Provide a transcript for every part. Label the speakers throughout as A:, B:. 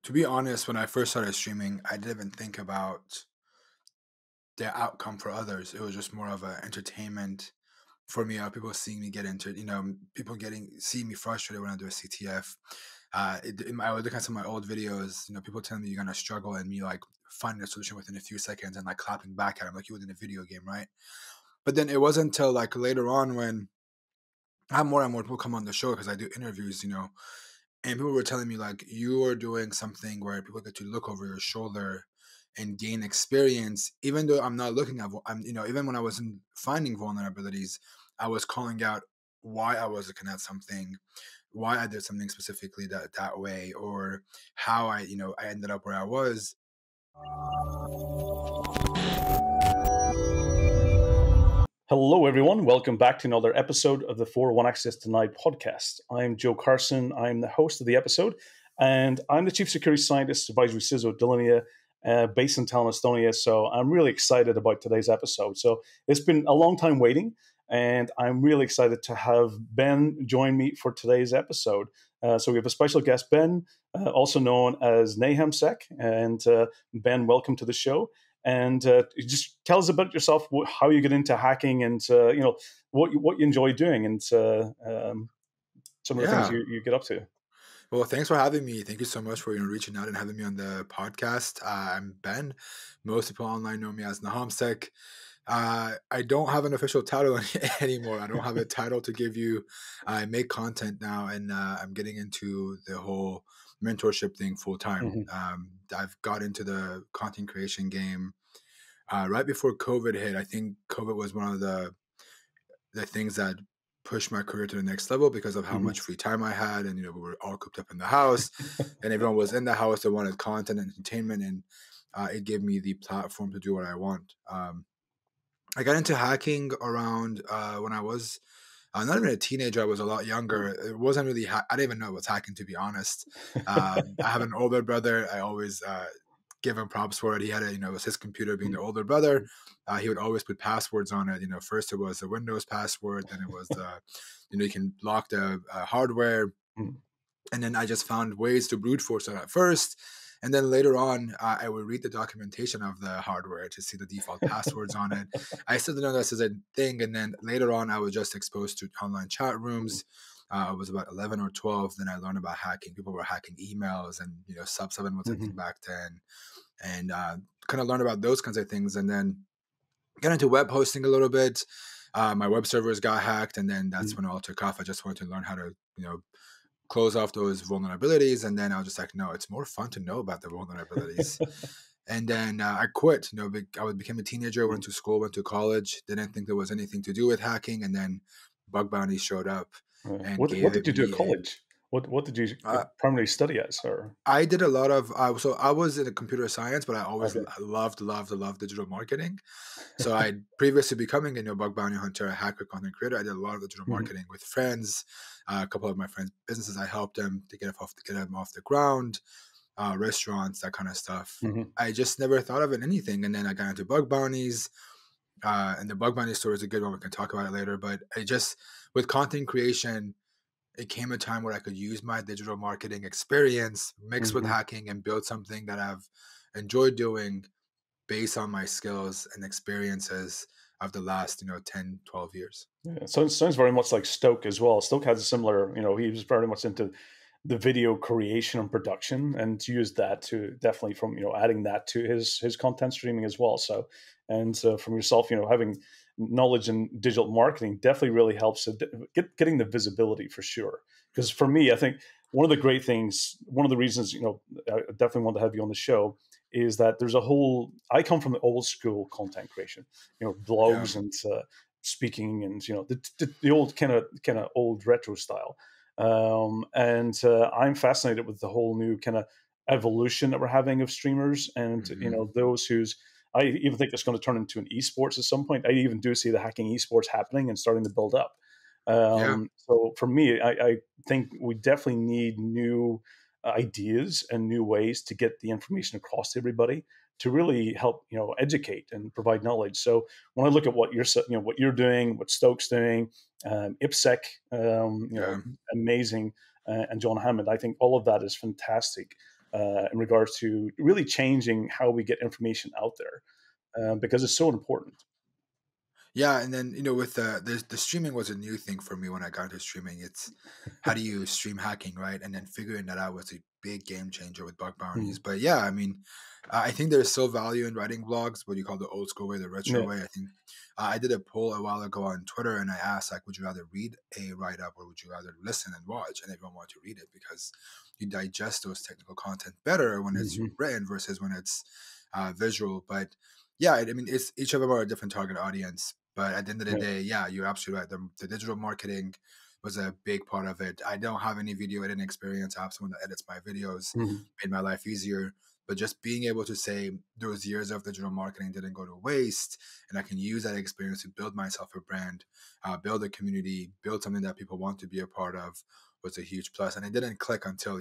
A: To be honest, when I first started streaming, I didn't even think about the outcome for others. It was just more of an entertainment for me. People seeing me get into it, people seeing me frustrated when I do a CTF. I would look at some of my old videos, people telling me you're gonna struggle, and me like finding a solution within a few seconds and like clapping back at them like you would in a video game, right? But then it wasn't until like later on when I have more and more people come on the show because I do interviews, and people were telling me like you are doing something where people get to look over your shoulder and gain experience, even though I'm not looking at, even when I wasn't finding vulnerabilities, I was calling out why I was looking at something, why I did something specifically that way, or how I ended up where I was.
B: Hello, everyone. Welcome back to another episode of the 401 Access Denied podcast. I'm Joe Carson. I'm the host of the episode, and I'm the Chief Security Scientist Advisory CISO at Delinia, based in Tallinn, Estonia. So I'm really excited about today's episode. So it's been a long time waiting, and I'm really excited to have Ben join me for today's episode. So we have a special guest, Ben, also known as NahamSec. And Ben, welcome to the show. And just tell us about yourself, how you get into hacking, and what you enjoy doing, and some of the things you get up to.
A: Well, thanks for having me. Thank you so much for reaching out and having me on the podcast. I'm Ben. Most people online know me as NahamSec. I don't have an official title anymore. I don't have a title to give you. I make content now, and I'm getting into the whole mentorship thing full time. I've got into the content creation game right before COVID hit. I think COVID was one of the things that pushed my career to the next level because of how much free time I had, and we were all cooped up in the house, and everyone was in the house. They wanted content and entertainment, and it gave me the platform to do what I want. I got into hacking around when I was not even a teenager. I was a lot younger. It wasn't really I didn't even know it was hacking, to be honest. I have an older brother. I always give him props for it. He had it was his computer, being the older brother. He would always put passwords on it. First it was the Windows password, then it was the you can block the hardware, and then I just found ways to brute force it at first. And then later on, I would read the documentation of the hardware to see the default passwords on it. I still didn't know this is a thing. And then later on, I was just exposed to online chat rooms. I was about 11 or 12. Then I learned about hacking. People were hacking emails, and Sub7 was a thing back then. And kind of learned about those kinds of things. And then got into web hosting a little bit. My web servers got hacked, and then that's when it all took off. I just wanted to learn how to, close off those vulnerabilities. And then I was just like, no, it's more fun to know about the vulnerabilities. And then I quit. I became a teenager, went to school, went to college, didn't think there was anything to do with hacking. And then bug bounties showed up. And
B: what did you do at college? What did you primarily study as? Or
A: I did a lot of so I was in computer science, but I always loved digital marketing. So I previous to becoming a bug bounty hunter, a hacker, content creator, I did a lot of digital marketing with friends. A couple of my friends' businesses, I helped them to get them off the ground, restaurants, that kind of stuff. I just never thought of it anything, and then I got into bug bounties. And the bug bounty story is a good one. We can talk about it later. But with content creation, it came a time where I could use my digital marketing experience mixed with hacking and build something that I've enjoyed doing based on my skills and experiences of the last, 10, 12 years.
B: Yeah, so it sounds very much like Stoke as well. Stoke has a similar, he was very much into the video creation and production, and used that to definitely from, adding that to his content streaming as well. So, and from yourself, having knowledge in digital marketing definitely really helps getting the visibility for sure. Because for me, I think one of the great things, one of the reasons, I definitely want to have you on the show is that there's I come from the old school content creation, blogs and speaking, and, the old kind of old retro style. And I'm fascinated with the whole new kind of evolution that we're having of streamers, and, those I even think it's going to turn into an esports at some point. I even do see the hacking esports happening and starting to build up. So for me, I think we definitely need new ideas and new ways to get the information across to everybody to really help, educate and provide knowledge. So when I look at what you're doing, what Stoke's doing, IPSEC, amazing, and John Hammond, I think all of that is fantastic in regards to really changing how we get information out there, because it's so important.
A: Yeah, and then with the streaming was a new thing for me when I got into streaming. It's how do you stream hacking, right? And then figuring that out was a big game changer with bug bounties.
B: Mhm.
A: But yeah, I mean, I think there's still value in writing blogs, what you call the old school way, the retro
B: Yeah.
A: way. I think I did a poll a while ago on Twitter, and I asked like, would you rather read a write up or would you rather listen and watch? And everyone wanted to read it because you digest those technical content better when it's
B: Hmm.
A: written versus when it's visual. But yeah, I mean, it's each of them are a different target audience. But at the end of the
B: Yeah.
A: day, yeah, you're absolutely right. The digital marketing was a big part of it. I don't have any video editing experience. I have someone that edits my videos,
B: Hmm.
A: made my life easier. But just being able to say those years of digital marketing didn't go to waste, and I can use that experience to build myself a brand, build a community, build something that people want to be a part of was a huge plus. And it didn't click until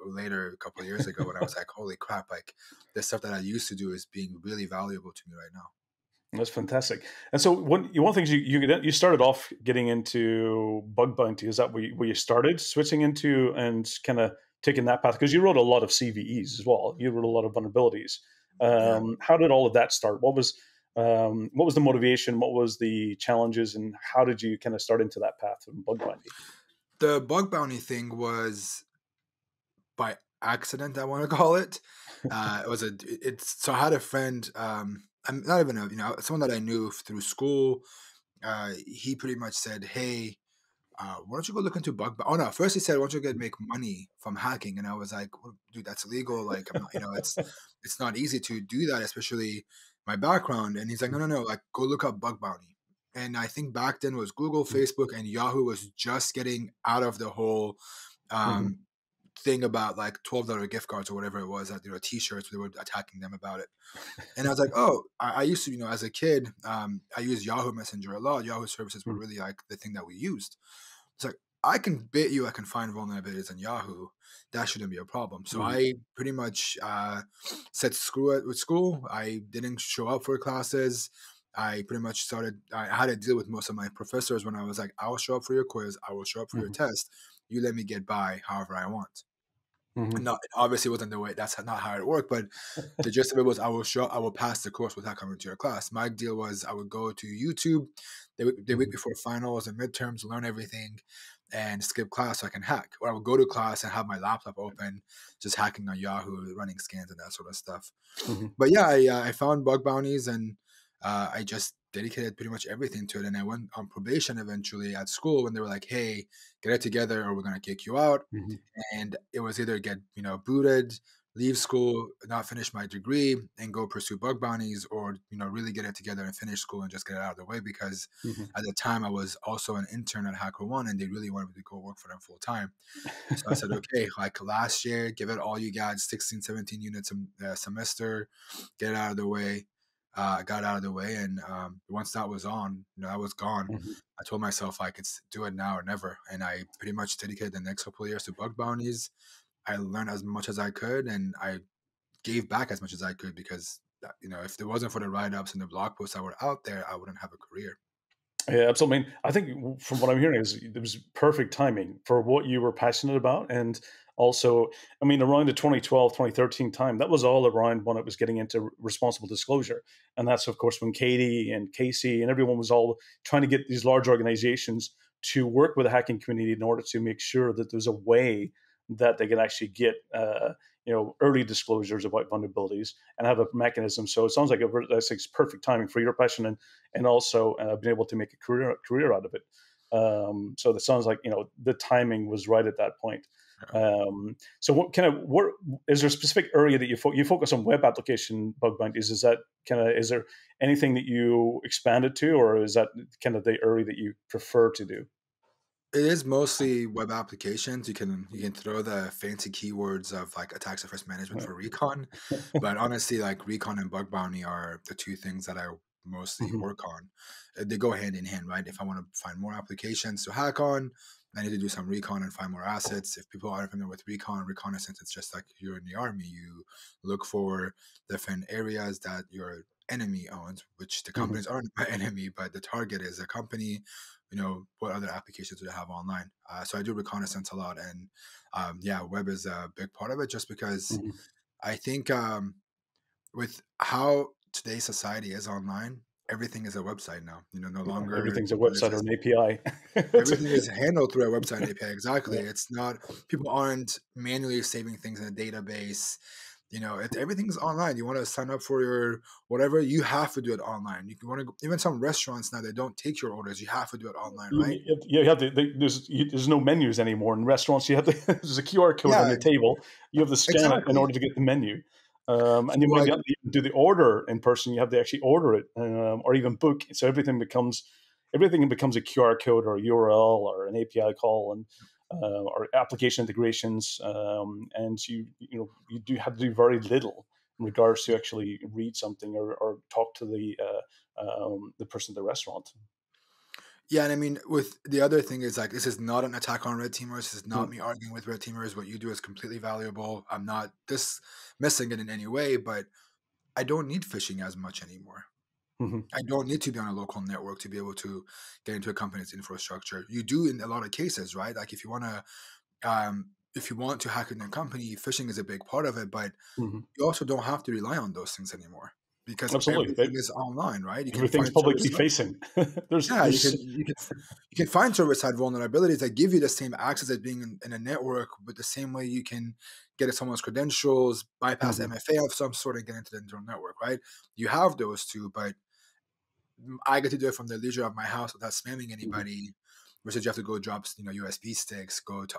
A: later, a couple of years ago, when I was like, holy crap! Like the stuff that I used to do is being really valuable to me right now.
B: That's fantastic. And so, one of the things you started off getting into bug bounty. Is that where you started switching into and kind of taking that path? Because you wrote a lot of CVEs as well. You wrote a lot of vulnerabilities.
A: Yeah.
B: How did all of that start? What was the motivation? What was the challenges, and how did you kind of start into that path of bug bounty?
A: The bug bounty thing was by accident, I want to call it. It was it's so I had a friend, I'm not even someone that I knew through school. He pretty much said, "Hey, why don't you go look into bug?" Oh no, first he said, "Why don't you get make money from hacking?" And I was like, well, "Dude, that's illegal. Like, I'm not, it's not easy to do that, especially my background." And he's like, "No, no, no. Like, go look up bug bounty." And I think back then was Google, Facebook, and Yahoo was just getting out of the whole
B: Hmm.
A: um, thing about like $12 gift cards or whatever it was, that T-shirts, they were attacking them about it. And I was like, oh, I used to, as a kid, I used Yahoo Messenger a lot. Yahoo services were really like the thing that we used. It's like, I can bet you I can find vulnerabilities in Yahoo. That shouldn't be a problem. So
B: Hmm.
A: I pretty much said screw it with school. I didn't show up for classes. I pretty much I had to deal with most of my professors when I was like, I will show up for your quiz. I will show up for your
B: Hmm.
A: test. You let me get by however I want.
B: Hmm.
A: No, it obviously wasn't the way. That's not how it worked. But the gist of it was, I will pass the course without coming to your class. My deal was, I would go to YouTube the week
B: Hmm.
A: before finals and midterms, learn everything, and skip class so I can hack. Or I would go to class and have my laptop open, just hacking on Yahoo, running scans and that sort of stuff.
B: Hmm.
A: But yeah, I found bug bounties, and I just dedicated pretty much everything to it. And I went on probation eventually at school when they were like, "Hey, get it together, or we're gonna kick you out."
B: Hmm.
A: And it was either get booted, leave school, not finish my degree, and go pursue bug bounties, or really get it together and finish school and just get it out of the way. Because
B: Hmm.
A: at the time I was also an intern at HackerOne, and they really wanted me to go work for them full time. So I said, okay, like last year, give it all you got, 16, 17 units a semester, get it out of the way. Got out of the way, and once that was on, I was gone.
B: Hmm.
A: I told myself I could do it now or never, and I pretty much dedicated the next couple of years to bug bounties. I learned as much as I could, and I gave back as much as I could because if it wasn't for the write ups and the blog posts that were out there, I wouldn't have a career.
B: Yeah, absolutely. I mean, I think from what I'm hearing is it was perfect timing for what you were passionate about. And also, I mean, around the 2012, 2013 time, that was all around when it was getting into responsible disclosure. And that's, of course, when Katie and Casey and everyone was all trying to get these large organizations to work with the hacking community in order to make sure that there's a way that they can actually get, early disclosures about vulnerabilities and have a mechanism. So it sounds like that's perfect timing for your passion and also been able to make a career out of it. So that sounds like the timing was right at that point. So what is there a specific area that you focus on web application bug bounties? Is there anything that you expanded to, or is that kind of the area that you prefer to do?
A: It is mostly web applications. You can throw the fancy keywords of like attack surface management for recon, but honestly, like recon and bug bounty are the two things that I mostly
B: Mhm.
A: work on. They go hand in hand, right? If I want to find more applications to hack on, I need to do some recon and find more assets. If people aren't familiar with recon, reconnaissance, it's just like you're in the army. You look for different areas that your enemy owns, which the
B: Hmm.
A: companies aren't my enemy, but the target is a company. What other applications do they have online? So I do reconnaissance a lot, and yeah, web is a big part of it, just because
B: Hmm.
A: I think with how today's society is online, everything is a website now. No
B: Yeah,
A: longer
B: everything's a
A: there's
B: website or
A: this,
B: an API.
A: everything is handled through a website and API. Exactly.
B: Yeah.
A: It's not, people aren't manually saving things in a database. Everything's online. You want to sign up for your whatever, you have to do it online. You want to even some restaurants now, they don't take your orders. You have to do it online, right?
B: You have there's no menus anymore in restaurants. You have there's a QR code on
A: Yeah,
B: the table. You have to scan it in
A: exactly.
B: order to get the menu, and
A: So
B: you maybe
A: like,
B: have to even do the order in person. You have to actually order it, or even book. So everything becomes a QR code or a URL or an API call, and or application integrations, and you do have to do very little in regards to actually read something or talk to the person at the restaurant.
A: yeah, and I mean, with the other thing is like, this is not an attack on red teamers. This is not
B: Mm.
A: me arguing with red teamers. What you do is completely valuable. I'm not dismissing it in any way, but I don't need phishing as much anymore.
B: Mhm.
A: I don't need to be on a local network to be able to get into a company's infrastructure. You do in a lot of cases, right? Like if you want to hack in a company, phishing is a big part of it, but
B: Mhm.
A: you also don't have to rely on those things anymore because
B: Absolutely.
A: everything is online, right? You can
B: Everything's
A: find
B: publicly
A: service.
B: facing. there's
A: Yeah, you
B: there's
A: can you can find server-side vulnerabilities that give you the same access as being in a network, but the same way you can get at someone's credentials, bypass
B: Mhm.
A: MFA of some sort, and get into the internal network, right? You have those two, but I get to do it from the leisure of my house without spamming
B: Mhm.
A: anybody. Versus you have to go drop, USB sticks, go to,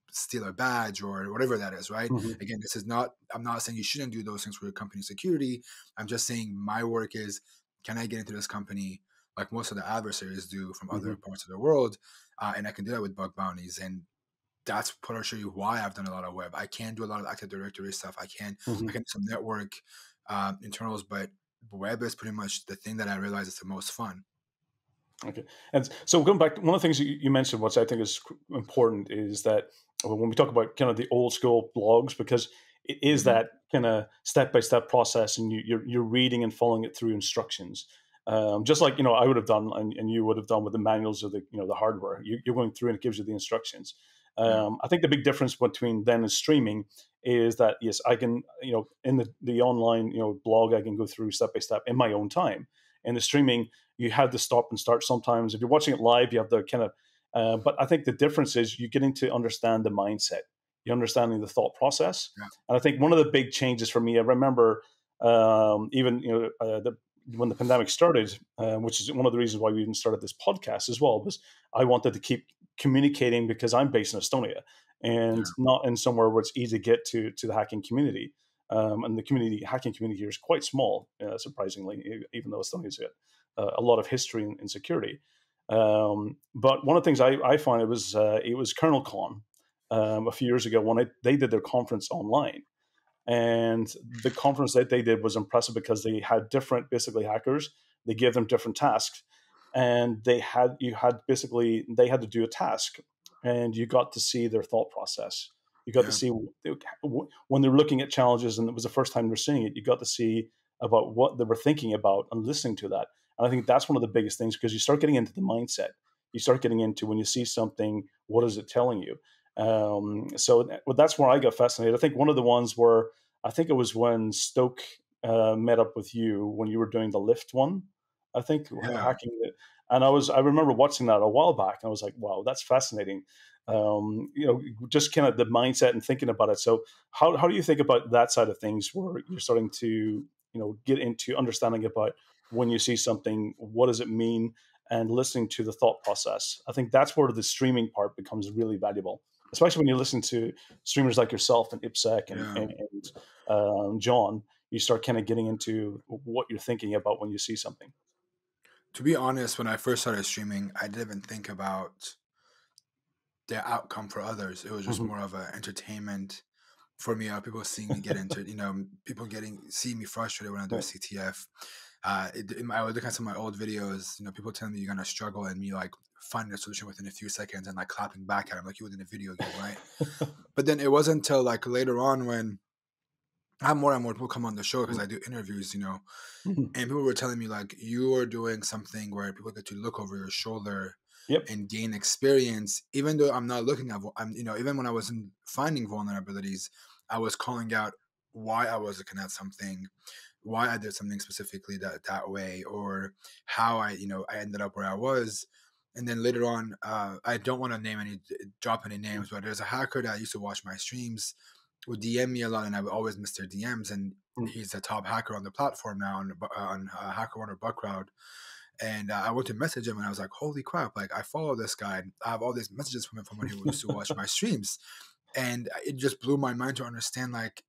A: steal a badge or whatever that is, right?
B: Mhm.
A: Again, this is not. I'm not saying you shouldn't do those things for your company security. I'm just saying my work is, can I get into this company like most of the adversaries do from other
B: Mhm.
A: parts of the world, and I can do that with bug bounties, and that's partially why I've done a lot of web. I can do a lot of Active Directory stuff. I
B: Mhm.
A: can do some network internals, but web is pretty much the thing that I realize is the most fun.
B: Okay. And so going back, one of the things you mentioned, which I think is important, is that when we talk about kind of the old school blogs, because it is
A: Mhm.
B: that kind of step by step process, and you're reading and following it through instructions, just like I would have done, and you would have done with the manuals of the hardware. You're going through and it gives you the instructions.
A: Yeah,
B: I think the big difference between then and streaming is that yes, I can in the online blog I can go through step by step in my own time. In the streaming you have to stop and start sometimes. If you're watching it live, you have to kind of. But I think the difference is you're getting to understand the mindset, you're understanding the thought process,
A: yeah,
B: and I think one of the big changes for me, I remember even when the pandemic started, which is one of the reasons why we even started this podcast as well, was I wanted to keep communicating because I'm based in Estonia and
A: yeah,
B: not in somewhere where it's easy to get to the hacking community. And the hacking community here is quite small, surprisingly, even though Estonia is a lot of history in security. But one of the things I find it was KernelCon a few years ago when they did their conference online, and the conference that they did was impressive because they had different basically hackers. They gave them different tasks, and they had to do a task, and you got to see their thought process. You got to
A: yeah,
B: see when they're looking at challenges, and it was the first time they're seeing it. You got to see about what they were thinking about and listening to that. And I think that's one of the biggest things because you start getting into the mindset. You start getting into when you see something, what is it telling you? Well, that's where I got fascinated. I think one of the ones where I think it was when Stoke met up with you when you were doing the lift one. I think
A: yeah.
B: hacking it, and I remember watching that a while back, and I was like, wow, that's fascinating. Just kind of the mindset and thinking about it. So how do you think about that side of things, where you're starting to get into understanding about when you see something, what does it mean, and listening to the thought process? I think that's where the streaming part becomes really valuable, especially when you listen to streamers like yourself and IPSEC
A: Yeah.
B: and John. You start kind of getting into what you're thinking about when you see something.
A: To be honest, when I first started streaming, I didn't even think about the outcome for others. It was just
B: Hmm.
A: more of a entertainment for me. People seeing me get into, people seeing me frustrated when I do a
B: Yeah.
A: CTF. I would look at some of my old videos. People telling me you're gonna struggle, and me like finding a solution within a few seconds and like clapping back at them like you would in a video game, right? But then it wasn't until like later on when I have more and more people come on the show because I do interviews,
B: Mhm.
A: and people were telling me like you are doing something where people get to look over your shoulder
B: Yep.
A: and gain experience, even though I'm not looking at, even when I wasn't finding vulnerabilities, I was calling out why I was looking at something, why I did something specifically that way, or how I ended up where I was. And then later on, I don't want to drop any names, but there's a hacker that used to watch my streams, would DM me a lot, and I would always miss their DMs. And
B: Mm.
A: he's a top hacker on the platform now on HackerOne or Buckrowd. And I went to message him, and I was like, "Holy crap! Like I follow this guy. I have all these messages from him from when he used to watch my streams." And it just blew my mind to understand, like,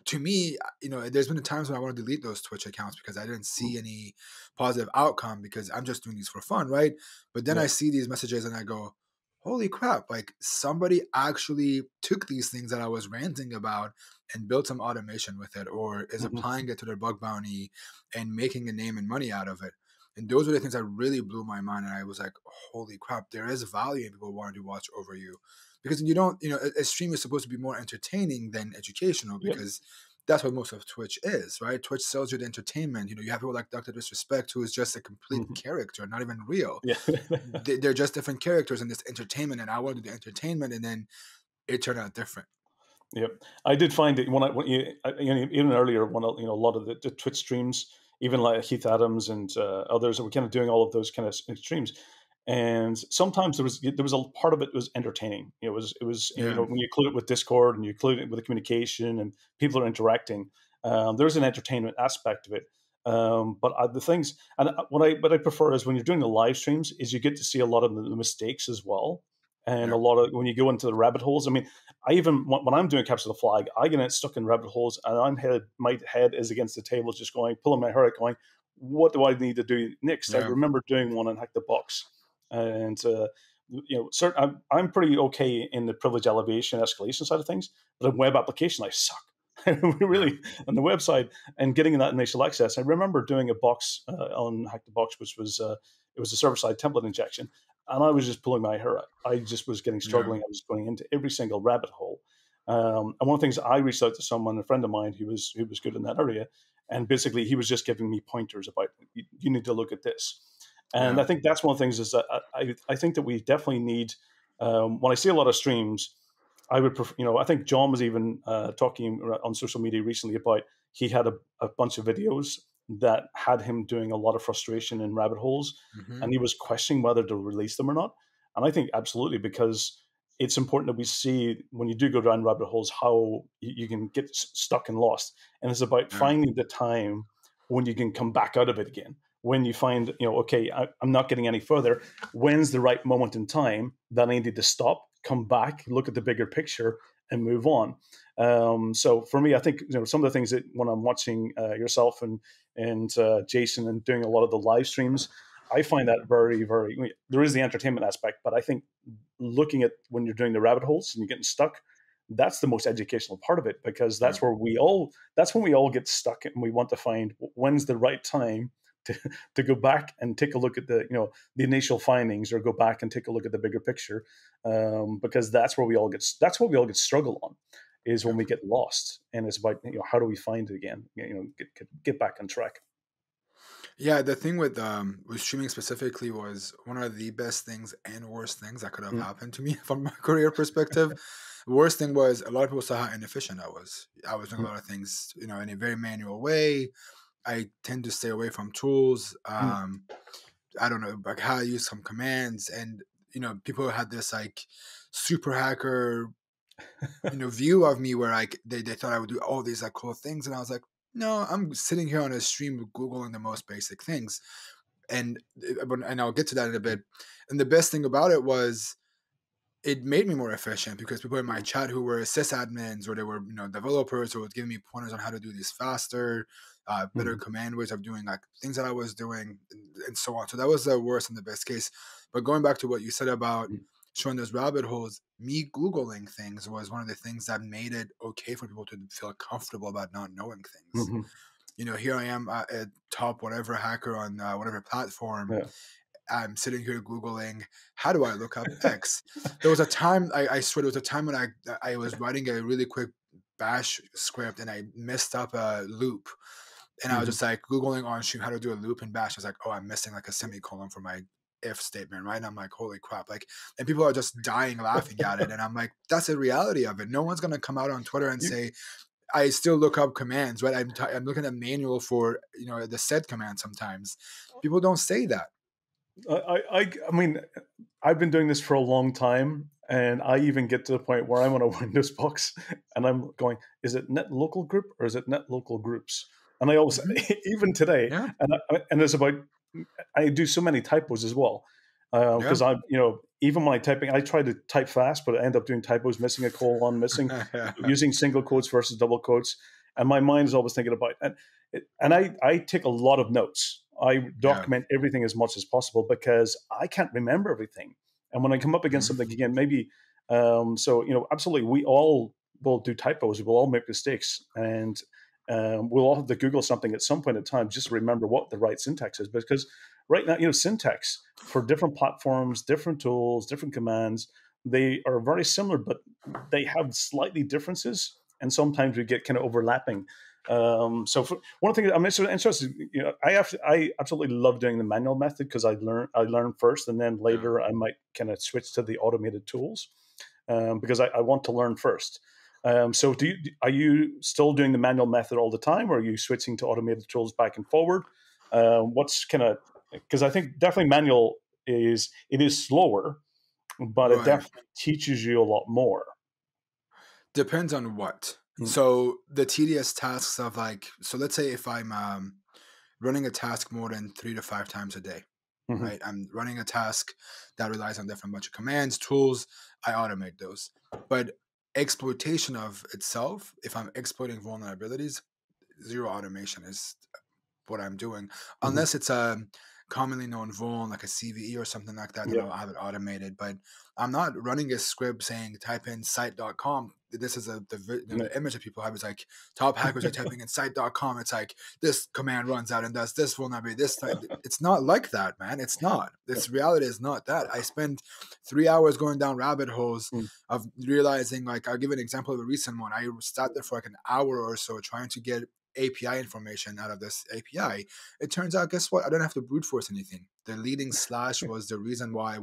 A: to me, there's been times when I want to delete those Twitch accounts because I didn't
B: Mm.
A: see any positive outcome because I'm just doing these for fun, right? But then I
B: Yeah.
A: see these messages and I go, holy crap, like somebody actually took these things that I was ranting about and built some automation with it, or is
B: Mhm.
A: applying it to their bug bounty and making a name and money out of it. And those were the things that really blew my mind. And I was like, holy crap, there is value in people wanting to watch over you. Because you don't, a stream is supposed to be more entertaining than educational,
B: Yep.
A: because that's what most of Twitch is, right? Twitch sells you the entertainment. You have people like Dr. Disrespect, who is just a complete
B: Mhm.
A: character, not even real.
B: Yeah.
A: They're just different characters in this entertainment, and I wanted the entertainment, and then it turned out different.
B: Yep. I did find it when even earlier when a lot of the Twitch streams, even like Heath Adams and others, were kind of doing all of those kind of streams, and sometimes there was a part of it was entertaining. It was
A: Yeah,
B: when you include it with Discord and you include it with the communication and people are interacting, there's an entertainment aspect of it. But the things and what I prefer is when you're doing the live streams is you get to see a lot of the mistakes as well, and
A: yeah,
B: a lot of when you go into the rabbit holes. I mean, I even when I'm doing capture the flag, I get stuck in rabbit holes, and my head is against the table, just going, pulling my hair out, going, "What do I need to do next?" I
A: yeah,
B: remember doing one on Hack the Box, and I'm pretty okay in the privilege elevation escalation side of things, but in web application, I suck.
A: yeah,
B: Really, on the website and getting that initial access. I remember doing a box on Hack the Box, which was it was a server side template injection, and I was just pulling my hair out. I just was getting
A: yeah,
B: struggling. I was going into every single rabbit hole. And one of the things I reached out to someone, a friend of mine who was good in that area, and basically he was just giving me pointers about you need to look at this. And
A: yeah.
B: I think that's one of the things is that I think that we definitely need. When I see a lot of streams, I would prefer, I think John was even talking on social media recently about he had a bunch of videos that had him doing a lot of frustration in rabbit holes,
A: Hmm.
B: and he was questioning whether to release them or not. And I think absolutely, because it's important that we see when you do go down rabbit holes how you can get stuck and lost. And it's about
A: Yeah,
B: finding the time when you can come back out of it again. When you find, okay, I'm not getting any further. When's the right moment in time that I need to stop, come back, look at the bigger picture, and move on? So for me, I think some of the things that when I'm watching yourself and Jason and doing a lot of the live streams, I find that very, very. There is the entertainment aspect, but I think looking at when you're doing the rabbit holes and you're getting stuck, that's the most educational part of it, because
A: yeah,
B: that's when we all get stuck and we want to find when's the right time to, to go back and take a look at the initial findings, or go back and take a look at the bigger picture, because that's what we all get struggle on, is
A: yeah.
B: when we get lost, and it's about how do we find it again, get back on track.
A: Yeah, the thing with streaming specifically was one of the best things and worst things that could have
B: Mm,
A: happened to me from my career perspective. The worst thing was a lot of people saw how inefficient I was. I was doing a
B: mm,
A: lot of things, in a very manual way. I tend to stay away from tools.
B: mm.
A: I don't know, like how I use some commands, and people had this like super hacker view of me where like they thought I would do all these like cool things, and I was like, no, I'm sitting here on a stream googling the most basic things, and I'll get to that in a bit. And the best thing about it was it made me more efficient because people in my chat who were sysadmins, or they were developers, or would give me pointers on how to do these faster, better
B: Mhm.
A: command ways of doing like things that I was doing, and so on. So that was the worst and the best case. But going back to what you said about
B: Mhm.
A: showing those rabbit holes, me googling things was one of the things that made it okay for people to feel comfortable about not knowing things.
B: Mhm.
A: Here I am, a top whatever hacker on whatever platform.
B: Yeah.
A: I'm sitting here googling, how do I look up X? There was a time, I swear, there was a time when I was writing a really quick bash script and I messed up a loop. And I was
B: Hmm.
A: just like Googling on stream how to do a loop in bash. I was like, oh, I'm missing like a semicolon for my if statement, right? And I'm like, holy crap. Like, and people are just dying laughing at it. And I'm like, that's the reality of it. No one's going to come out on Twitter and
B: You,
A: say, I still look up commands, right? I'm looking at manual for, the set command sometimes. People don't say that.
B: I mean, I've been doing this for a long time, and I even get to the point where I'm on a Windows box and I'm going, is it net local group or is it net local groups? And I always,
A: Hmm.
B: even today,
A: Yeah.
B: and there's about, I do so many typos as well.
A: Yeah.
B: Because even when I'm typing, I try to type fast, but I end up doing typos, missing a colon, missing,
A: Yeah.
B: using single quotes versus double quotes. And my mind is always thinking about, and I take a lot of notes. I
A: Yeah.
B: document everything as much as possible because I can't remember everything. And when I come up against
A: Mhm.
B: something again, maybe, absolutely, we all will do typos. We'll all make mistakes. And we'll all have to Google something at some point in time just to remember what the right syntax is. Because right now, syntax for different platforms, different tools, different commands, they are very similar, but they have slightly differences. And sometimes we get kind of overlapping. One thing I'm interested, I absolutely love doing the manual method because I learn first, and then
A: Yeah.
B: later I might kind of switch to the automated tools because I want to learn first. So are you still doing the manual method all the time, or are you switching to automated tools back and forward? What's kind of, because I think definitely manual is slower, but it
A: Right.
B: definitely teaches you a lot more.
A: Depends on what.
B: Mm.
A: So the tedious tasks of like, so let's say if I'm running a task more than 3 to 5 times a day,
B: Hmm.
A: right? I'm running a task that relies on different bunch of commands, tools. I automate those. But exploitation of itself, if I'm exploiting vulnerabilities, zero automation is what I'm doing,
B: Hmm.
A: unless it's a commonly known vuln like a CVE or something like that. Then
B: Yeah.
A: I'll have it automated. But I'm not running a script saying type in site.com. This is the image that people have is like top hackers are typing in site.com. It's like this command runs out and does this vulnerability. This time. It's not like that, man. It's not.
B: Yeah.
A: This reality is not that. I spend 3 hours going down rabbit holes
B: Mm.
A: of realizing, like, I'll give an example of a recent one. I sat there for like an hour or so trying to get API information out of this API. It turns out, guess what? I don't have to brute force anything. The leading slash was the reason why.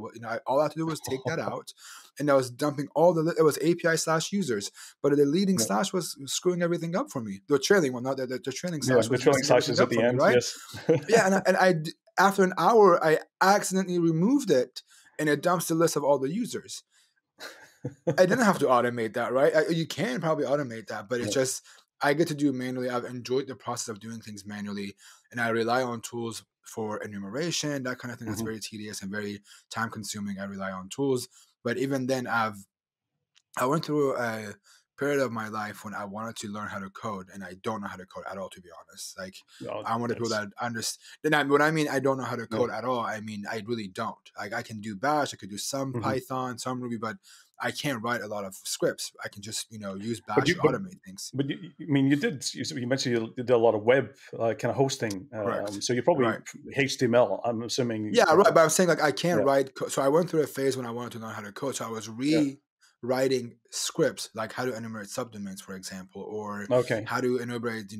A: All I had to do was take that out, and I was dumping it was API slash users, but the leading
B: Yeah.
A: slash was screwing everything up for me. The trailing one, not the trailing
B: Yeah,
A: slash
B: the
A: was
B: trailing
A: messing everything
B: slashes at
A: up
B: the
A: for me,
B: end.
A: right?
B: Yes.
A: Yeah, after an hour, I accidentally removed it, and it dumps the list of all the users. I didn't have to automate that, right? You can probably automate that, but it's
B: Yeah.
A: just I get to do it manually. I've enjoyed the process of doing things manually, and I rely on tools for enumeration, that kind of thing. That's
B: Mhm.
A: very tedious and very time consuming. I rely on tools, but even then, I went through a period of my life when I wanted to learn how to code, and I don't know how to code at all, to be honest. Like,
B: No,
A: I'm one of the people
B: that's
A: that understand. When I mean I don't know how to
B: yeah.
A: code at all, I mean I really don't. Like, I can do Bash, I could do some
B: Mhm.
A: Python, some Ruby, but I can't write a lot of scripts. I can just use
B: But
A: Bash
B: you
A: to
B: but
A: automate things.
B: but I mean, you mentioned you did a lot of web kind of hosting.
A: Correct.
B: So you probably
A: Right.
B: HTML. I'm assuming.
A: Yeah, right. But I'm saying, like, I can't
B: Yeah.
A: write. So I went through a phase when I wanted to learn how to code. So I was
B: Yeah.
A: rewriting scripts, like how to enumerate subdomains, for example, or
B: Okay.
A: how to enumerate,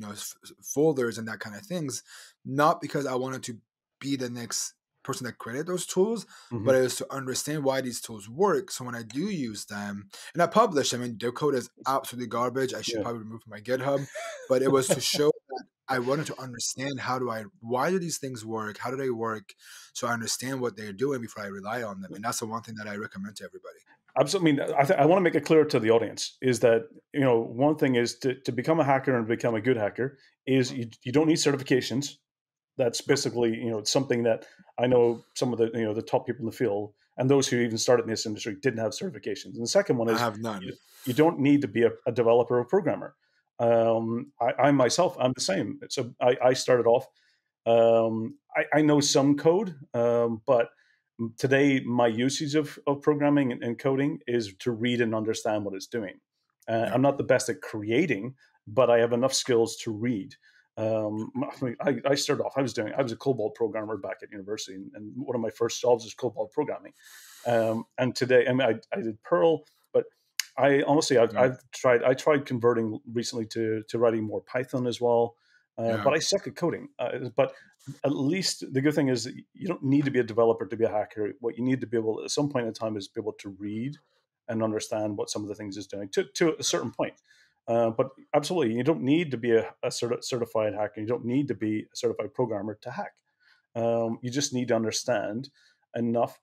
A: folders and that kind of things. Not because I wanted to be the next person that created those tools, but
B: Hmm.
A: it was to understand why these tools work. So when I do use them, and I publish, I mean, their code is absolutely garbage. I should
B: Yeah.
A: probably remove from my GitHub, but it was to show that I wanted to understand why do these things work? How do they work? So I understand what they're doing before I rely on them. And that's the one thing that I recommend to everybody.
B: Absolutely. I mean, I want to make it clear to the audience is that one thing is to become a hacker and become a good hacker is you don't need certifications. That's
A: Nope.
B: basically it's something that I know some of the top people in the field and those who even started in this industry didn't have certifications. And the second one
A: I
B: is
A: have none.
B: you don't need to be a developer or programmer. I myself, I'm the same. So I started off. I know some code, but today my usage of programming and coding is to read and understand what it's doing.
A: Yeah.
B: I'm not the best at creating, but I have enough skills to read. I started off. I was a COBOL programmer back at university, and one of my first jobs was COBOL programming. And today, I mean, I did Perl, but I honestly,
A: Yeah.
B: I tried converting recently to writing more Python as well,
A: Yeah.
B: but I suck at coding. But at least the good thing is that you don't need to be a developer to be a hacker. What you need to be able, at some point in time, is be able to read and understand what some of the things is doing to a certain point. But absolutely, you don't need to be a certified hacker. You don't need to be a certified programmer to hack. You just need to understand enough.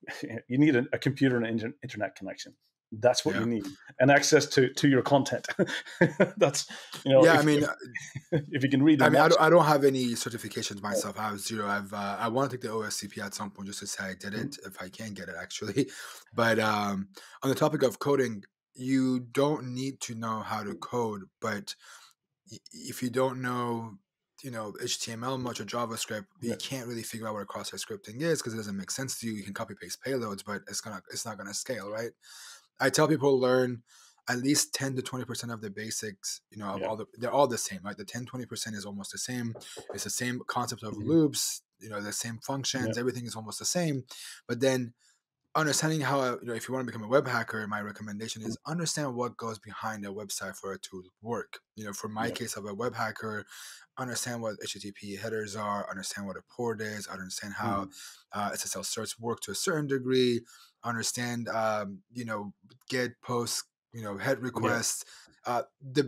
B: You need a computer and internet connection. That's what you
A: Yeah.
B: need, and access to your content. That's
A: Yeah.
B: if you can read
A: I
B: and
A: mean,
B: watch.
A: I don't have any certifications
B: Yeah.
A: myself. I have zero. I want to take the OSCP at some point just to say I did
B: Mhm.
A: it if I can get it actually. But on the topic of coding, you don't need to know how to code, but if you don't know, HTML much or JavaScript, you
B: Yeah.
A: can't really figure out what a cross-site scripting is because it doesn't make sense to you. You can copy paste payloads, but it's not gonna scale, right? I tell people learn at least 10 to 20% of the basics, of
B: Yeah.
A: they're all the same, right? The 10-20% is almost the same. It's the same concept of
B: Mhm.
A: loops, the same
B: Yeah.
A: functions, everything is almost the same. But then understanding how, if you want to become a web hacker, my recommendation
B: Mhm.
A: is understand what goes behind a website for it to work. For my
B: Yeah.
A: case of a web hacker, understand what HTTP headers are, understand what a port is, understand how
B: Mhm.
A: SSL certs work to a certain degree, understand, get, post, head
B: Yeah.
A: requests,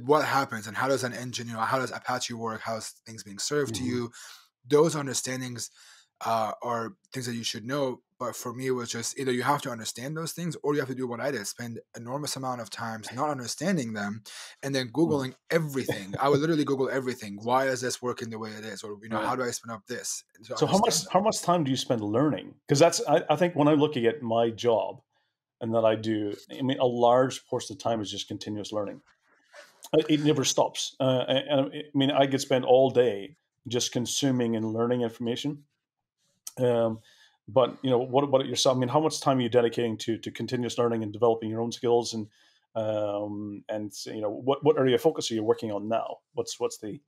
A: what happens and how does an engine, how does Apache work, how's things being served to
B: Mhm.
A: you. Those understandings are things that you should know. But for me, it was just either you have to understand those things or you have to do what I did, spend enormous amount of times not understanding them and then
B: Mhm.
A: Googling everything. I would literally Google everything. Why is this working the way it is? Or,
B: Yeah.
A: how do I spin up this to
B: So
A: understand them?
B: how much time do you spend learning? Because I think when I'm looking at my job and that I do, I mean, a large portion of the time is just continuous learning. It never stops. I mean, I could spend all day just consuming and learning information. Um, but what about yourself? I mean, how much time are you dedicating to continuous learning and developing your own skills? And what area of focus are you working on now? What's the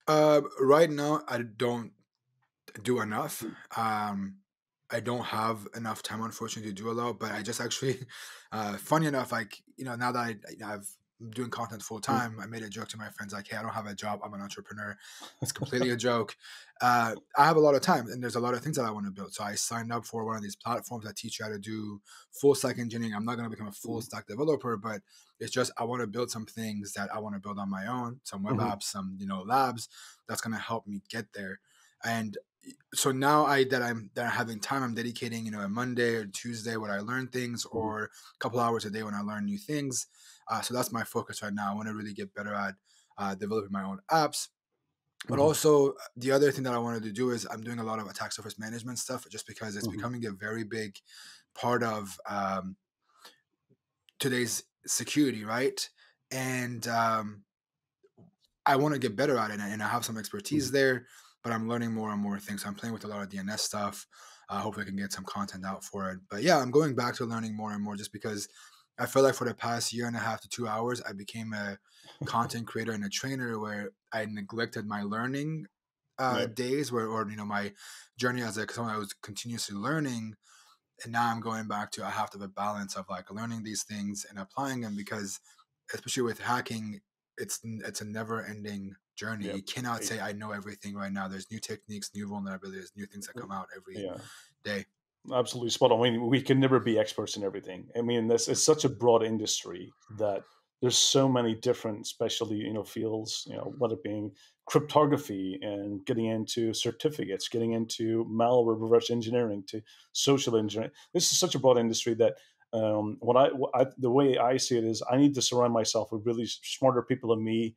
A: Right now, I don't do enough. I don't have enough time, unfortunately, to do a lot. But I just actually, funny enough, like now that I'm doing content full
B: Mhm.
A: time, I made a joke to my friends like, "Hey, I don't have a job. I'm an entrepreneur." It's completely a joke. I have a lot of time, and there's a lot of things that I want to build. So I signed up for one of these platforms that teach you how to do full stack engineering. I'm not going to become a full stack developer, but it's just I want to build some things that I want to build on my own, some web
B: Mhm.
A: apps, some labs that's going to help me get there. And so now I'm having time, I'm dedicating a Monday or Tuesday when I learn things,
B: Mhm.
A: or a couple hours a day when I learn new things. So that's my focus right now. I want to really get better at developing my own apps. But
B: Mhm.
A: also the other thing that I wanted to do is I'm doing a lot of attack surface management stuff just because it's
B: Mhm.
A: becoming a very big part of today's security, right? And I want to get better at it, and I have some expertise
B: Mhm.
A: there, but I'm learning more and more things. So I'm playing with a lot of DNS stuff. Hopefully, I can get some content out for it. But yeah, I'm going back to learning more and more just because I feel like for the past year and a half to 2 hours, I became a content creator and a trainer where I neglected my learning
B: Yeah.
A: days, or my journey as someone I was continuously learning. And now I'm going back to I have to have a balance of like learning these things and applying them because especially with hacking, it's a never ending journey.
B: Yeah.
A: You cannot
B: I-
A: say I know everything right now. There's new techniques, new vulnerabilities, new things that come out every
B: Yeah.
A: day.
B: Absolutely spot on. I mean, we can never be experts in everything. I mean, this it's such a broad industry that there's so many different specialty, fields, whether it being cryptography and getting into certificates, getting into malware reverse engineering to social engineering. This is such a broad industry that the way I see it is I need to surround myself with really smarter people than me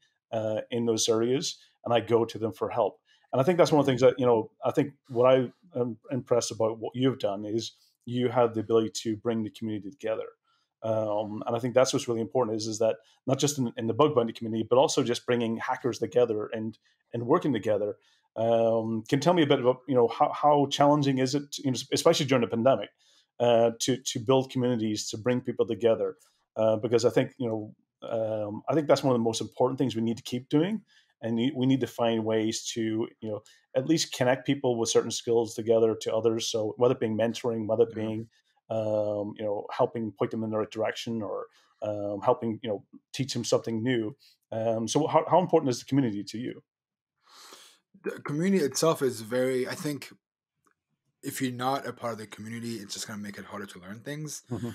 B: in those areas, and I go to them for help. And I think that's one of the things that I think what I'm impressed about what you've done is you have the ability to bring the community together. And I think that's what's really important is that not just in the bug bounty community, but also just bringing hackers together and working together. Can tell me a bit about how challenging is it, especially during the pandemic, to build communities to bring people together, because I think I think that's one of the most important things we need to keep doing, and we need to find ways to at least connect people with certain skills together to others. So whether it being mentoring, whether it
A: Yeah,
B: being helping point them in the right direction, or helping teach them something new. So how important is the community to you?
A: The community itself is very, I think, if you're not a part of the community, it's just going to make it harder to learn things.
B: Hmm.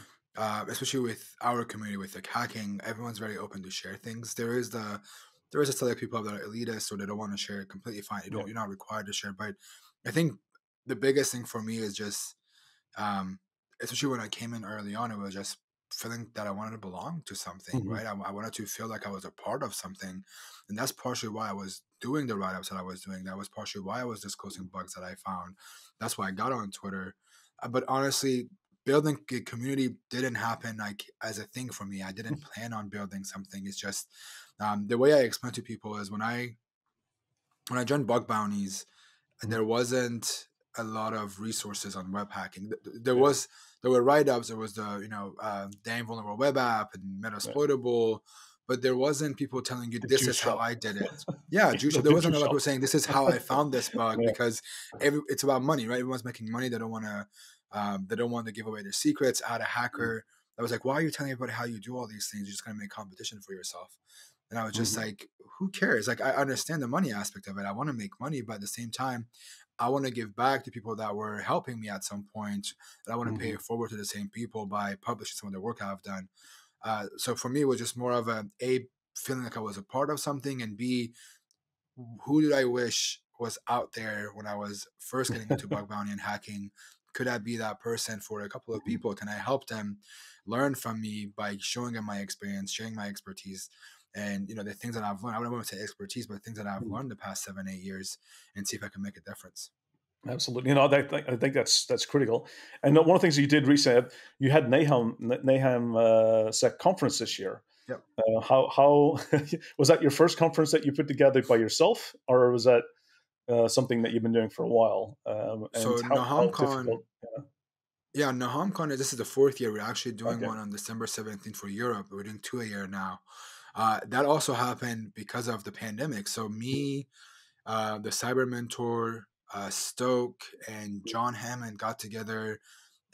A: Especially with our community, with like hacking, everyone's very open to share things. There is a select people that are elitist or they don't want to share. Completely fine.
B: Yeah.
A: You're not required to share. But I think the biggest thing for me is just, um, especially when I came in early on, it was just feeling that I wanted to belong to something,
B: Hmm.
A: right? I wanted to feel like I was a part of something, and that's partially why I was doing the write-ups that I was doing. That was partially why I was disclosing bugs that I found. That's why I got on Twitter. But honestly, building a community didn't happen like as a thing for me. I didn't plan on building something. It's just the way I explain to people is when I joined bug bounties,
B: Hmm.
A: there wasn't a lot of resources on web hacking.
B: Yeah.
A: There were write-ups. There was the the invulnerable web app and
B: Yeah.
A: Metasploitable, but there wasn't people telling you
B: The
A: this
B: juice
A: is how
B: shop.
A: I did it. Yeah, juice
B: The
A: shop. There wasn't a
B: juice
A: lot of
B: shop.
A: people saying this is how I found this bug
B: Yeah.
A: because it's about money, right? Everyone's making money. They don't want to give away their secrets. I had a hacker that was like, "Why are you telling everybody how you do all these things? You're just gonna make competition for yourself." And I was just
B: Hmm.
A: like, who cares? Like, I understand the money aspect of it. I want to make money, but at the same time, I want to give back to people that were helping me at some point. And I want to pay
B: Hmm.
A: it forward to the same people by publishing some of the work I've done. So for me, it was just more of a feeling like I was a part of something, and B, who did I wish was out there when I was first getting into bug bounty and hacking? Could I be that person for a couple of people? Can I help them learn from me by showing them my experience, sharing my expertise, and the things that I've learned? I don't want to say expertise, but things that I've learned the past 7, 8 years, and see if I can make a difference.
B: Absolutely. I think that's critical. And one of the things that you did recently, you had Naham Sec conference this year.
A: Yep.
B: How was that your first conference that you put together by yourself, or was that something that you've been doing for a while? And
A: So
B: how difficult?
A: yeah, NahamCon, this is the fourth year. We're actually doing
B: Okay.
A: one on December 17th for Europe. We're doing two a year now. That also happened because of the pandemic. So me, the cyber mentor, Stoke, and John Hammond got together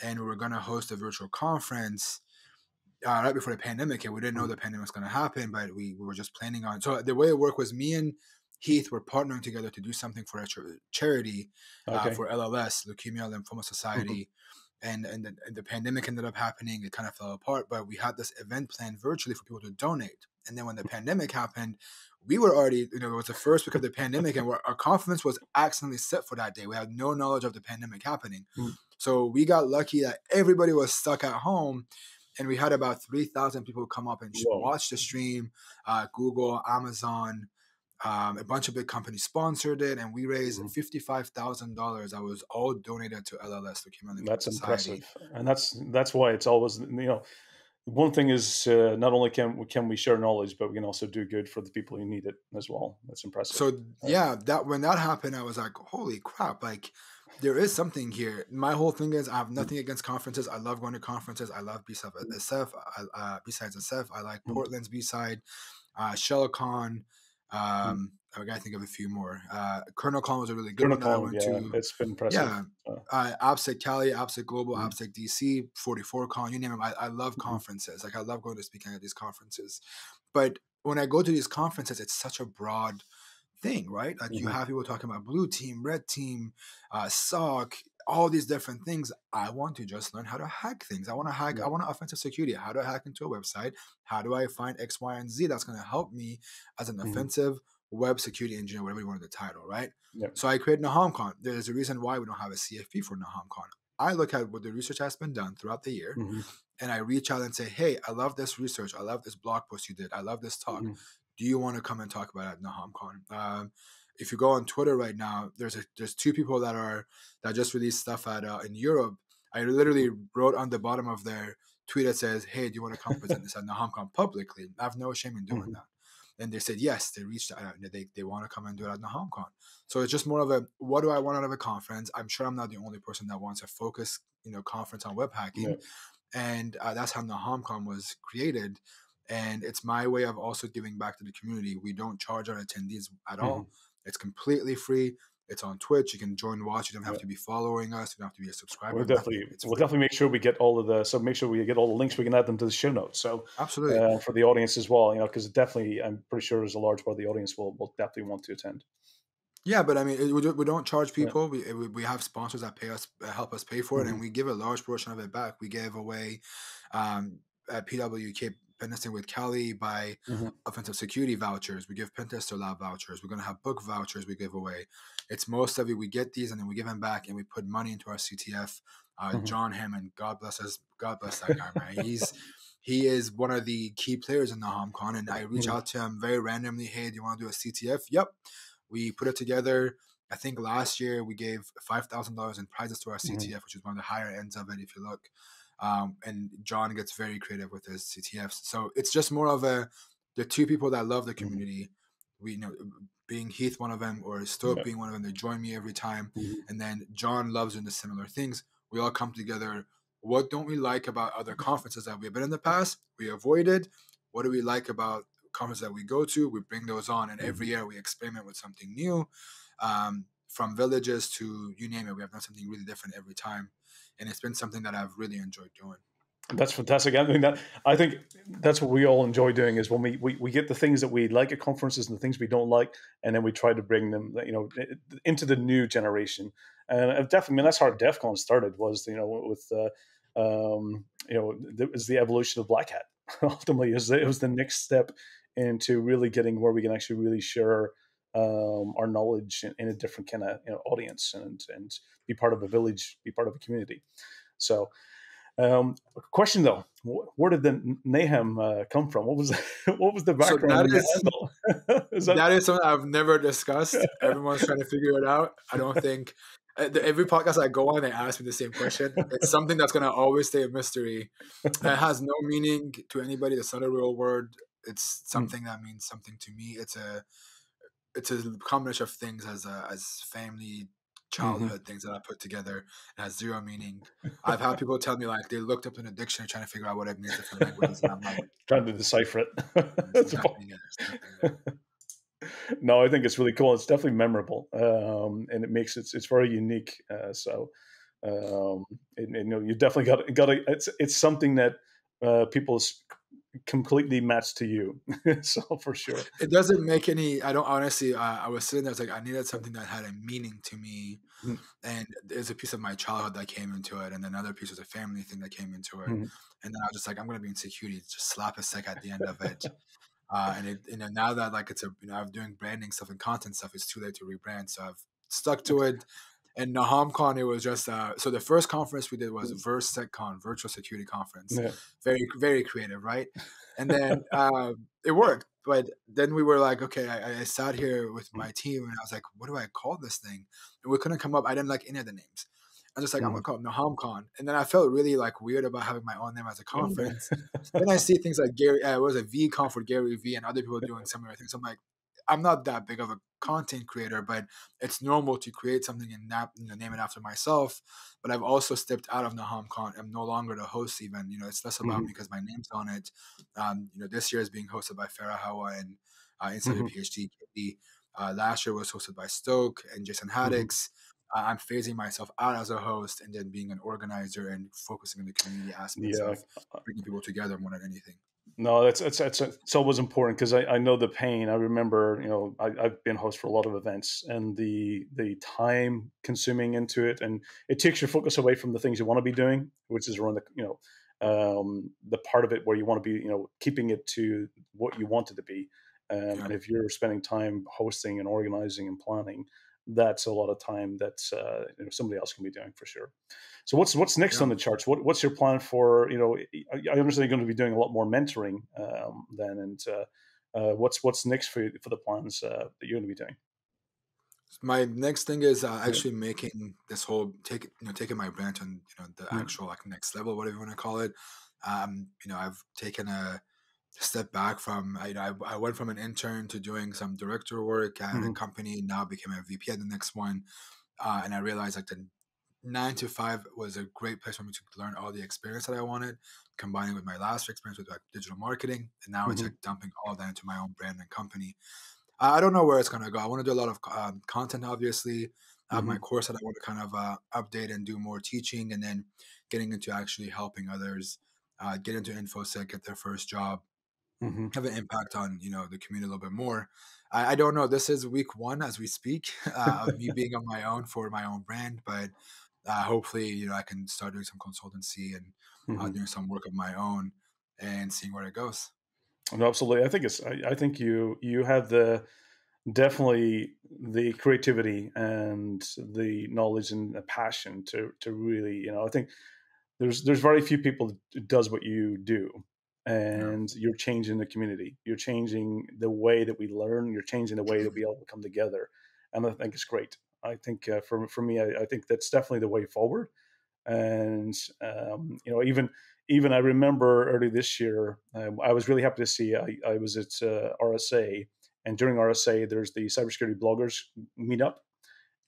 A: and we were going to host a virtual conference right before the pandemic hit. We didn't know the pandemic was going to happen, but we were just planning on. So the way it worked was me and Heath were partnering together to do something for a charity
B: Okay.
A: for LLS, Leukemia Lymphoma
B: Mhm.
A: Society. And the pandemic ended up happening. It kind of fell apart, but we had this event planned virtually for people to donate. And then when the pandemic happened, we were already, it was the first week of the pandemic, and our conference was accidentally set for that day. We had no knowledge of the pandemic happening.
B: Mm.
A: So we got lucky that everybody was stuck at home, and we had about 3,000 people come up and
B: Whoa.
A: watch the stream. Google, Amazon, a bunch of big companies sponsored it, and we raised
B: Mhm.
A: $55,000. That was all donated to LLS, Leukemia Lymphoma
B: That's
A: Society.
B: impressive, and that's why it's always one thing is not only can we share knowledge, but we can also do good for the people who need it as well. That's impressive.
A: So yeah, that when that happened, I was like, holy crap! Like there is something here. My whole thing is I have nothing against conferences. I love going to conferences. I love B-Side SF. B-Sides SF. I like
B: Mhm.
A: Portland's B-Side. ShellCon. I gotta think of a few more. KernelCon was a really good one that I
B: Chronicon,
A: went
B: yeah,
A: to.
B: it's been impressive.
A: Yeah.
B: Uh,
A: AppSec Cali, AppSec Global,
B: mhm.
A: AppSec DC, 44Con, you name them. I love
B: Mhm.
A: conferences. Like I love going to speaking at these conferences. But when I go to these conferences, it's such a broad thing, right? Like you
B: Mhm.
A: have people talking about blue team, red team, SOC, all these different things. I want to just learn how to hack things. I want to hack,
B: Yeah.
A: I want offensive security. How do I hack into a website? How do I find X, Y, and Z that's going to help me as an
B: Mhm.
A: offensive web security engineer, whatever you want the title, right?
B: Yeah.
A: So I created NahamCon. There's a reason why we don't have a CFP for NahamCon. I look at what the research has been done throughout the year
B: Mhm.
A: and I reach out and say, hey, I love this research. I love this blog post you did. I love this talk.
B: Mhm.
A: Do you want to come and talk about it at NahamCon? If you go on Twitter right now, there's two people that just released stuff at in Europe. I literally wrote on the bottom of their tweet that says, hey, do you want to come present this at NahamCon publicly? I have no shame in doing
B: Mhm.
A: that. And they said yes. They reached out. They want to come and do it at NahamCon. So it's just more of a what do I want out of a conference? I'm sure I'm not the only person that wants a focus, conference on web
B: Yeah.
A: hacking, and that's how NahamCon was created. And it's my way of also giving back to the community. We don't charge our attendees at
B: Mhm.
A: all. It's completely free. It's on Twitch. You can join watch. You don't have
B: Yeah.
A: to be following us. You don't have to be a subscriber.
B: We'll
A: Nothing.
B: definitely
A: It's
B: we'll
A: free.
B: definitely make sure we get all of the so make sure we get all the links. We can add them to the show notes. So
A: Absolutely.
B: for the audience as well, because definitely I'm pretty sure there's a large part of the audience will definitely want to attend.
A: Yeah, but I mean, we don't charge
B: Yeah.
A: people. We have sponsors that pay us, help us pay for it,
B: Hmm.
A: and we give a large portion of it back. We gave away at PWK Pentesting with Cali by
B: Hmm.
A: offensive security vouchers. We give Pentester Lab vouchers. We're gonna have book vouchers we give away. It's most of it. We get these and then we give them back, and we put money into our CTF.
B: Hmm.
A: John Hammond, God bless us, God bless that guy, man. He is one of the key players in the HomCon, and I reach
B: Hmm.
A: out to him very randomly. Hey, do you want to do a CTF? Yep. We put it together. I think last year we gave $5,000 in prizes to our
B: Hmm.
A: CTF, which is one of the higher ends of it if you look. And John gets very creative with his CTFs. So it's just more of the two people that love the
B: Hmm.
A: community. We being Heath one of them or Stoke
B: Yeah.
A: being one of them. They join me every time.
B: Hmm.
A: And then John loves doing the similar things. We all come together. What don't we like about other conferences that we've been in the past? We avoided. What do we like about conferences that we go to? We bring those on, and every
B: Hmm.
A: year we experiment with something new. From villages to you name it, we have done something really different every time, and it's been something that I've really enjoyed doing.
B: That's fantastic. I mean, I think that's what we all enjoy doing is when we get the things that we like at conferences and the things we don't like, and then we try to bring them, into the new generation. And definitely, I mean, that's how DEF CON started was, with, it was the evolution of Black Hat. Ultimately, it was the next step into really getting where we can actually really share our knowledge in a different kind of audience and be part of a village, be part of a community. So. Question though, where did the Naham come from? What was what was the
A: So
B: background in the handle? Is that
A: that is something I've never discussed. Everyone's trying to figure it out. I don't think every podcast I go on, they ask me the same question. It's something that's gonna always stay a mystery. It has no meaning to anybody. It's not a real word. It's
B: Mm,
A: something that means something to me. It's a combination of things as family,
B: mhm.
A: childhood things that I put together. It has zero meaning. I've had people tell me like they looked up in a dictionary trying to figure out what it means different languages, and I'm like,
B: Trying to decipher it?
A: there's
B: That's
A: nothing there. There's nothing there.
B: no, I think it's really cool. It's definitely memorable, and it makes it's very unique. You definitely got to. It's something that people completely match to you. So for sure.
A: It doesn't make any. I don't honestly. I was sitting there. It's like I needed something that had a meaning to me, and there's a piece of my childhood that came into it, and another piece was a family thing that came into it,
B: Mhm.
A: and then I was just like, I'm gonna be in security. Just slap a sec at the end of it. And it, now that like it's I'm doing branding stuff and content stuff, it's too late to rebrand. So I've stuck to it. And NahamCon, it was just so the first conference we did was VerseCon, Virtual Security Conference.
B: Yeah.
A: Very, very creative, right? And then it worked. But then we were like, okay, I sat here with my team and I was like, what do I call this thing? And we couldn't come up. I didn't like any of the names. I was just like, I'm gonna
B: Mhm.
A: call it NahamCon. And then I felt really like weird about having my own name as a conference. Then I see things like Gary, it was a VConf for Gary V and other people doing similar things. I'm like, I'm not that big of a content creator, but it's normal to create something and name it after myself. But I've also stepped out of NahamCon. I'm no longer the host even. It's less about me
B: Mhm.
A: because my name's on it. This year is being hosted by Farah Hawa and Inside Your
B: Mhm.
A: PhD. Katie. Last year was hosted by Stoke and Jason
B: Mhm.
A: Haddix. I'm phasing myself out as a host and then being an organizer and focusing on the community aspects
B: Yeah.
A: of bringing people together more than anything.
B: No, it's always important because I know the pain. I remember, I've been host for a lot of events, and the time consuming into it, and it takes your focus away from the things you want to be doing, which is around the part of it where you want to be, keeping it to what you want it to be.
A: Yeah.
B: And if you're spending time hosting and organizing and planning, that's a lot of time that somebody else can be doing for sure. So what's next
A: Yeah.
B: on the charts? What's your plan for? I understand you're going to be doing a lot more mentoring then, and what's next for the plans that you're going to be doing?
A: My next thing is
B: Yeah.
A: actually making this whole taking my brand to the
B: Mm.
A: actual like next level, whatever you want to call it. I've taken a step back from I went from an intern to doing some director work at a
B: Mhm.
A: company. Now became a VP at the next one, and I realized like the 9 to 5 was a great place for me to learn all the experience that I wanted, combining with my last experience with like digital marketing, and now it's like
B: Mhm.
A: dumping all of that into my own brand and company. I don't know where it's gonna go. I want to do a lot of content, obviously. I have my
B: Hmm.
A: course that I want to kind of update and do more teaching, and then getting into actually helping others get into infosec, get their first job,
B: Hmm.
A: have an impact on the community a little bit more. I don't know. This is week one as we speak of me being on my own for my own brand, but hopefully I can start doing some consultancy and
B: Hmm.
A: doing some work of my own and seeing where it goes.
B: No, absolutely. I think it's. I think you have the definitely the creativity and the knowledge and the passion to really, I think there's very few people that does what you do,
A: Yeah,
B: and you're changing the community, you're changing the way that we learn, you're changing the way that we all come together, and I think it's great. I think for me, I think that's definitely the way forward. And even I remember early this year, I was really happy to see I was at RSA, and during RSA there's the cybersecurity bloggers meetup,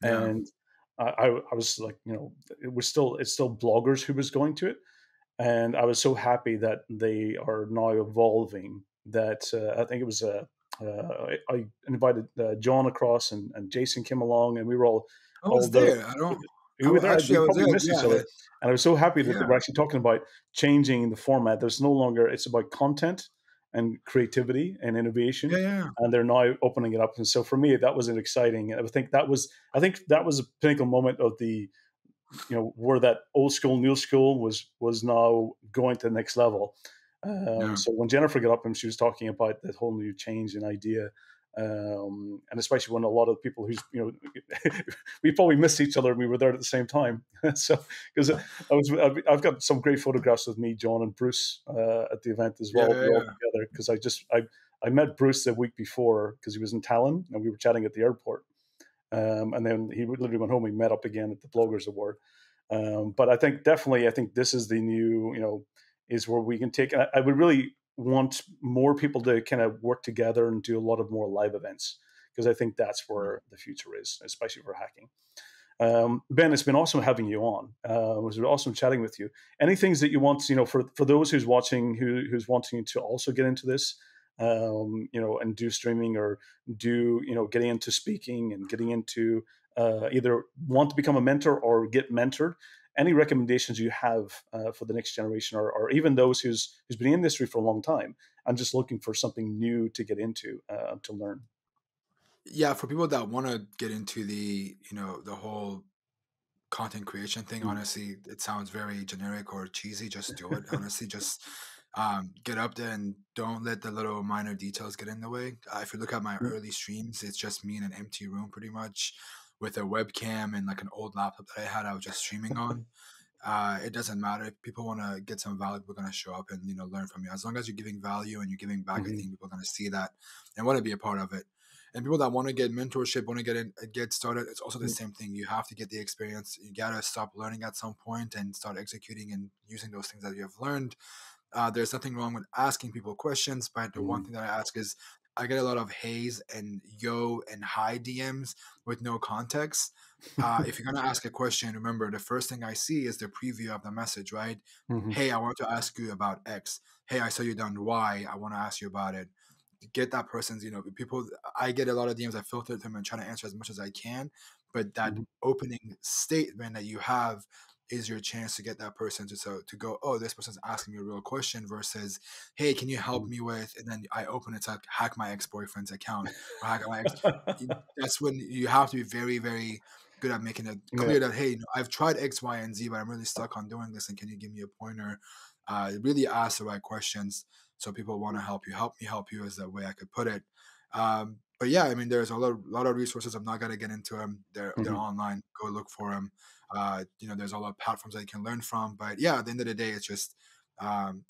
A: yeah.
B: and I was like, it's still bloggers who was going to it, and I was so happy that they are now evolving. That I think it was I invited John across, and Jason came along, and we were
A: I was
B: all there.
A: there. I don't.
B: We were there.
A: Actually,
B: We
A: I was
B: probably
A: there.
B: missed each
A: Yeah,
B: other, and I was so happy that
A: yeah,
B: we're actually talking about changing the format. There's no longer it's about content and creativity and
A: yeah,
B: innovation,
A: yeah.
B: and they're now opening it up. And so for me, that was an exciting. I think that was a pinnacle moment of the where that old school new school was now going to the next level.
A: Yeah.
B: So when Jennifer got up and she was talking about that whole new change in idea, and especially when a lot of people who's we probably missed each other and we were there at the same time. So because I've got some great photographs with me, John, and Bruce at the event as
A: Yeah,
B: well.
A: yeah,
B: We're all
A: yeah.
B: together because I met Bruce the week before because he was in Tallinn and we were chatting at the airport. And then he literally went home. We met up again at the Bloggers Award. But I think this is the new, is where we can take. I would really want more people to kind of work together and do a lot of more live events because I think that's
A: Yeah.
B: where the future is, especially for hacking. Ben, it's been awesome having you on. It was awesome chatting with you. Any things that you want, for those who's watching, who's wanting to also get into this, and do streaming or do, getting into speaking and getting into either want to become a mentor or get mentored. Any recommendations you have for the next generation, or even those who's been in the industry for a long time and just looking for something new to get into to learn?
A: Yeah, for people that want to get into the whole content creation thing,
B: Mm.
A: honestly, it sounds very generic or cheesy. Just do it. Honestly, just get up there and don't let the little minor details get in the way. If you look at my
B: Mm.
A: early streams, it's just me in an empty room pretty much with a webcam and like an old laptop that I had. I was just streaming on. It doesn't matter if people want to get some value. We're going to show up and learn from you. As long as you're giving value and you're giving back, I
B: Mhm.
A: think people are going to see that and want to be a part of it. And people that want to get mentorship, want to get started, it's also the
B: Mm.
A: same thing. You have to get the experience. You gotta stop learning at some point and start executing and using those things that you have learned. There's nothing wrong with asking people questions, but the one
B: Mhm.
A: thing that I ask is I get a lot of haze and yo and hi DMs with no context. If you're gonna ask a question, remember the first thing I see is the preview of the message, right?
B: Mhm.
A: Hey, I want to ask you about X. Hey, I saw you done Y. I want to ask you about it. Get that person's, people. I get a lot of DMs. I filter them and try to answer as much as I can. But that
B: Mhm.
A: opening statement that you have is your chance to get that person to go, oh, this person's asking me a real question versus, hey, can you help
B: Mhm.
A: me with? And then I open it to like, hack my ex boyfriend's account or hack my ex. That's when you have to be very, very good at making it
B: Yeah.
A: clear that, hey, I've tried X, Y, and Z, but I'm really stuck on doing this. And can you give me a pointer? Really ask the right questions so people want to help you. Help me help you is the way I could put it. But yeah, I mean, there's a lot of resources. I'm not gonna get into them. They're
B: Mhm.
A: online. Go look for them. There's a lot of platforms that you can learn from. But yeah, at the end of the day, it's just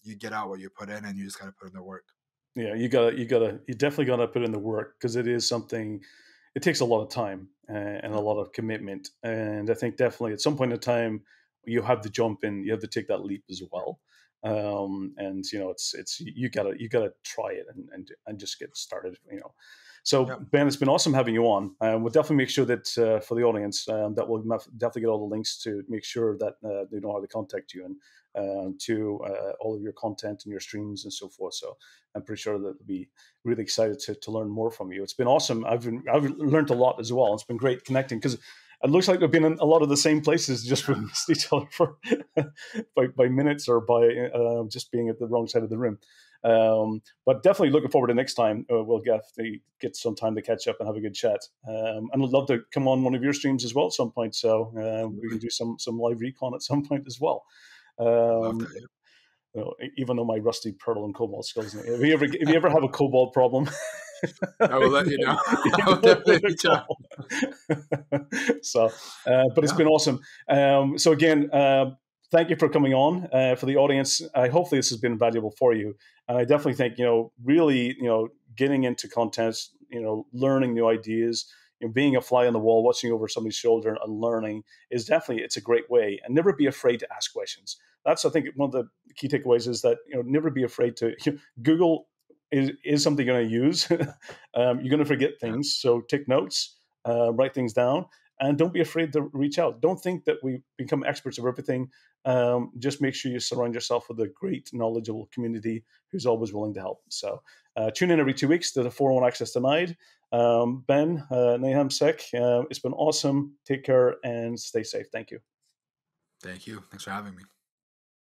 A: you get out what you put in, and you just gotta put in the work.
B: Yeah, you definitely gotta put in the work because it is something. It takes a lot of time and a
A: Yeah,
B: lot of commitment, and I think definitely at some point in time you have to jump in. You have to take that leap as well, and it's you gotta try it and just get started. So
A: Yep.
B: Ben, it's been awesome having you on. We'll definitely make sure that for the audience that we'll definitely get all the links to make sure that they know how to contact you and to all of your content and your streams and so forth. So I'm pretty sure that they'll be really excited to learn more from you. It's been awesome. I've learned a lot as well. It's been great connecting because it looks like we've been in a lot of the same places, just we missed each other for by minutes or by just being at the wrong side of the room. But definitely looking forward to next time. We'll get some time to catch up and have a good chat. And I'd love to come on one of your streams as well at some point. So we can do some live recon at some point as well.
A: Love that.
B: You know, even though my rusty Perl and Cobalt skills, if you ever have a Cobalt problem,
A: I will let you know.
B: you
A: I'll
B: know where
A: definitely
B: to
A: reach out.
B: go. So, but it's
A: Yeah.
B: been awesome. So again, thank you for coming on. For the audience, hopefully this has been valuable for you. And I definitely think, really, getting into content, learning new ideas, being a fly on the wall, watching over somebody's shoulder and learning is definitely, it's a great way. And never be afraid to ask questions. That's, I think, one of the key takeaways is that, never be afraid to Google is something you're going to use. You're going to forget
A: Yeah.
B: things. So take notes, write things down, and don't be afraid to reach out. Don't think that we become experts of everything. Just make sure you surround yourself with a great, knowledgeable community who's always willing to help. So tune in every 2 weeks to the 401 Access Denied. Ben, NahamSec, it's been awesome. Take care and stay safe. Thank you.
A: Thank you. Thanks for having me.